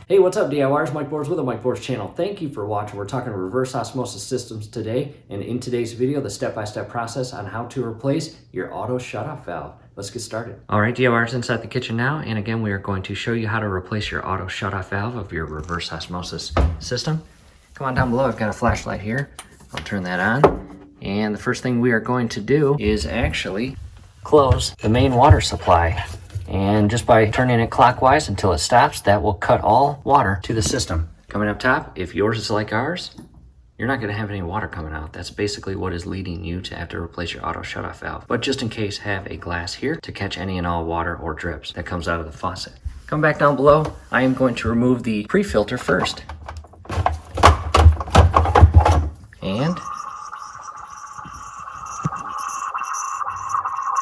Hey, what's up DIYers? Mike Boards with the Mike Boards channel. Thank you for watching. We're talking reverse osmosis systems today, and in today's video, the step-by-step process on how to replace your auto shutoff valve. Let's get started. All right, DIYers, inside the kitchen now, and again, we are going to show you how to replace your auto shutoff valve of your reverse osmosis system. Come on down below, I've got a flashlight here. I'll turn that on, and the first thing we are going to do is actually close the main water supply. And just by turning it clockwise until it stops, that will cut all water to the system. Coming up top, if yours is like ours, you're not going to have any water coming out. That's basically what is leading you to have to replace your auto shutoff valve. But just in case, have a glass here to catch any and all water or drips that comes out of the faucet. Come back down below, I am going to remove the pre-filter first. And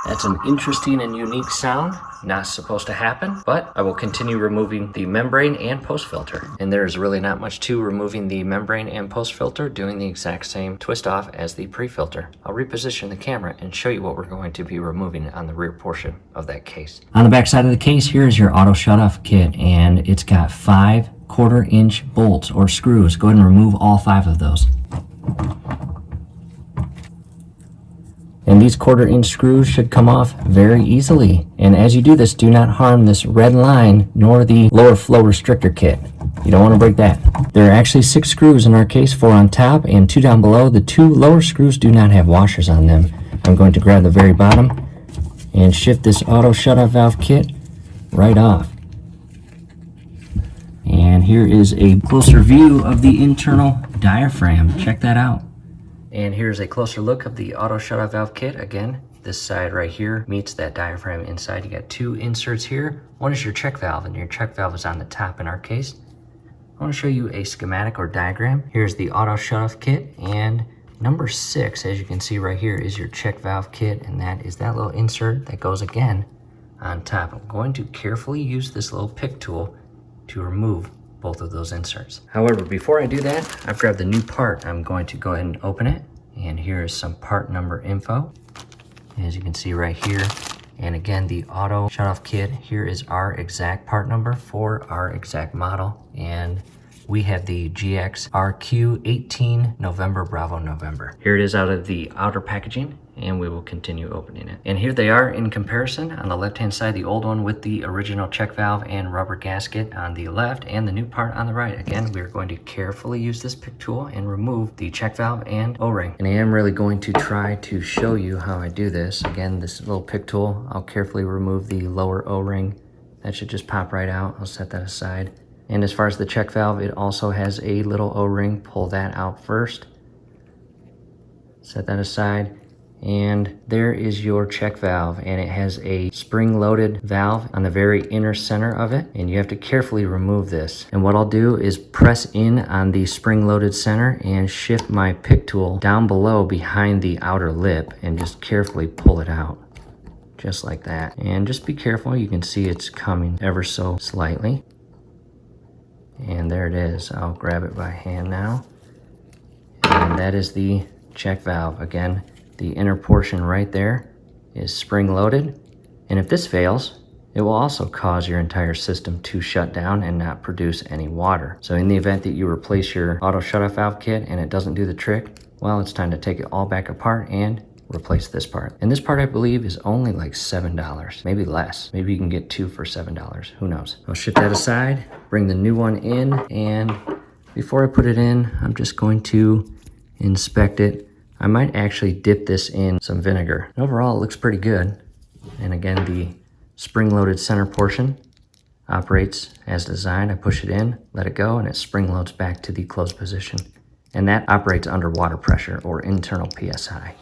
that's an interesting and unique sound. Not supposed to happen, but I will continue removing the membrane and post filter. And there's really not much to removing the membrane and post filter, doing the exact same twist off as the pre-filter. I'll reposition the camera and show you what we're going to be removing on the rear portion of that case. On the back side of the case, here is your auto shutoff kit, and it's got 5 1/4-inch bolts or screws. Go ahead and remove all 5 of those. And these 1/4-inch screws should come off very easily. And as you do this, do not harm this red line nor the lower flow restrictor kit. You don't want to break that. There are actually 6 screws in our case, 4 on top and 2 down below. The 2 lower screws do not have washers on them. I'm going to grab the very bottom and shift this auto shutoff valve kit right off. And here is a closer view of the internal diaphragm. Check that out. And here's a closer look of the auto shutoff valve kit. Again, this side right here meets that diaphragm inside. You got 2 inserts here. One is your check valve, and your check valve is on the top in our case. I want to show you a schematic or diagram. Here's the auto shutoff kit, and number 6, as you can see right here, is your check valve kit, and that is that little insert that goes again on top. I'm going to carefully use this little pick tool to remove both of those inserts. However, before I do that, I've grabbed the new part. I'm going to go ahead and open it, and here is some part number info, as you can see right here. And again, the auto shutoff kit, here is our exact part number for our exact model, and we have the GXRQ18 November Bravo November. Here it is out of the outer packaging, and we will continue opening it. And here they are in comparison. On the left hand side, the old one with the original check valve and rubber gasket on the left, and the new part on the right. Again, we are going to carefully use this pick tool and remove the check valve and O-ring. And I am really going to try to show you how I do this. Again, this little pick tool, I'll carefully remove the lower O-ring. That should just pop right out. I'll set that aside. And as far as the check valve, it also has a little O-ring. Pull that out first. Set that aside. And there is your check valve, and it has a spring-loaded valve on the very inner center of it, and you have to carefully remove this. And what I'll do is press in on the spring-loaded center and shift my pick tool down below behind the outer lip and just carefully pull it out, just like that. And just be careful, you can see it's coming ever so slightly. And there it is. I'll grab it by hand now. And that is the check valve. Again, the inner portion right there is spring-loaded, and if this fails, it will also cause your entire system to shut down and not produce any water. So in the event that you replace your auto shutoff valve kit and it doesn't do the trick, well, it's time to take it all back apart and replace this part. And this part, I believe, is only like $7, maybe less. Maybe you can get 2 for $7, who knows. I'll shift that aside, bring the new one in, and before I put it in, I'm just going to inspect it. I might actually dip this in some vinegar. Overall, it looks pretty good. And again, the spring-loaded center portion operates as designed. I push it in, let it go, and it spring-loads back to the closed position. And that operates under water pressure or internal PSI.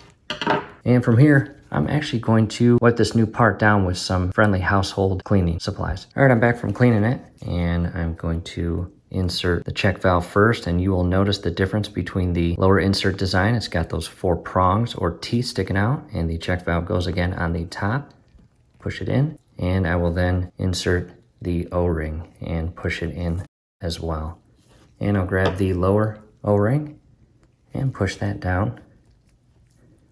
And from here, I'm actually going to wipe this new part down with some friendly household cleaning supplies. All right, I'm back from cleaning it, and I'm going to insert the check valve first, and you will notice the difference between the lower insert design. It's got those 4 prongs or teeth sticking out, and the check valve goes again on the top. Push it in, and I will then insert the O-ring and push it in as well. And I'll grab the lower O-ring and push that down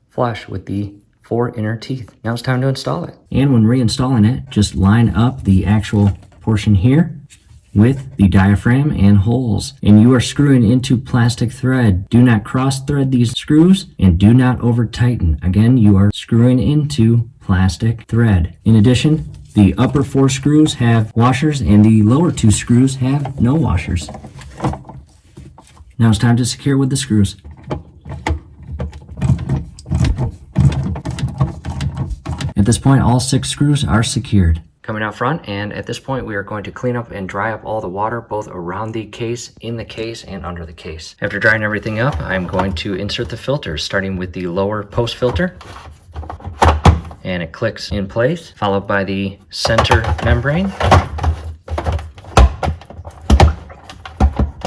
flush with the 4 inner teeth. Now it's time to install it. And when reinstalling it, just line up the actual portion here with the diaphragm and holes, and you are screwing into plastic thread. Do not cross thread these screws and do not over tighten. Again, you are screwing into plastic thread. In addition, the upper 4 screws have washers and the lower 2 screws have no washers. Now it's time to secure with the screws. At this point, all 6 screws are secured. Coming out front, and at this point we are going to clean up and dry up all the water both around the case, in the case, and under the case. After drying everything up, I'm going to insert the filters, starting with the lower post filter, and it clicks in place, followed by the center membrane,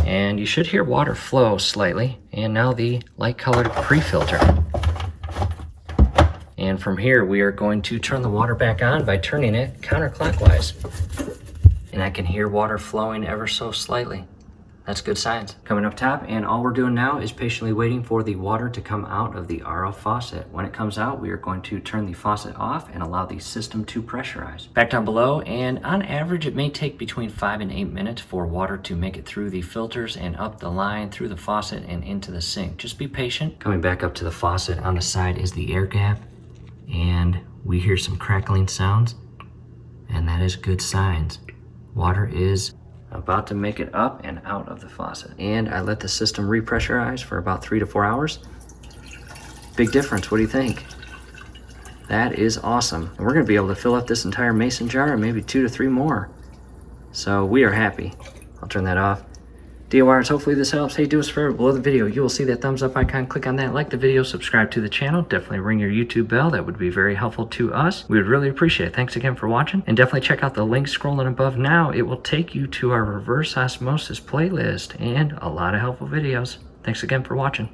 and you should hear water flow slightly, and now the light colored pre-filter. And from here, we are going to turn the water back on by turning it counterclockwise. And I can hear water flowing ever so slightly. That's good signs. Coming up top, and all we're doing now is patiently waiting for the water to come out of the RO faucet. When it comes out, we are going to turn the faucet off and allow the system to pressurize. Back down below, and on average, it may take between 5 and 8 minutes for water to make it through the filters and up the line, through the faucet, and into the sink. Just be patient. Coming back up to the faucet, on the side is the air gap. And we hear some crackling sounds, and that is good signs. Water is about to make it up and out of the faucet. And I let the system repressurize for about 3 to 4 hours. Big difference, what do you think? That is awesome. And we're gonna be able to fill up this entire mason jar and maybe 2 to 3 more. So we are happy. I'll turn that off. DIYers, hopefully this helps. Hey, do us a favor, below the video, you will see that thumbs up icon. Click on that, like the video, subscribe to the channel. Definitely ring your YouTube bell. That would be very helpful to us. We would really appreciate it. Thanks again for watching. And definitely check out the link scrolling above now. It will take you to our reverse osmosis playlist and a lot of helpful videos. Thanks again for watching.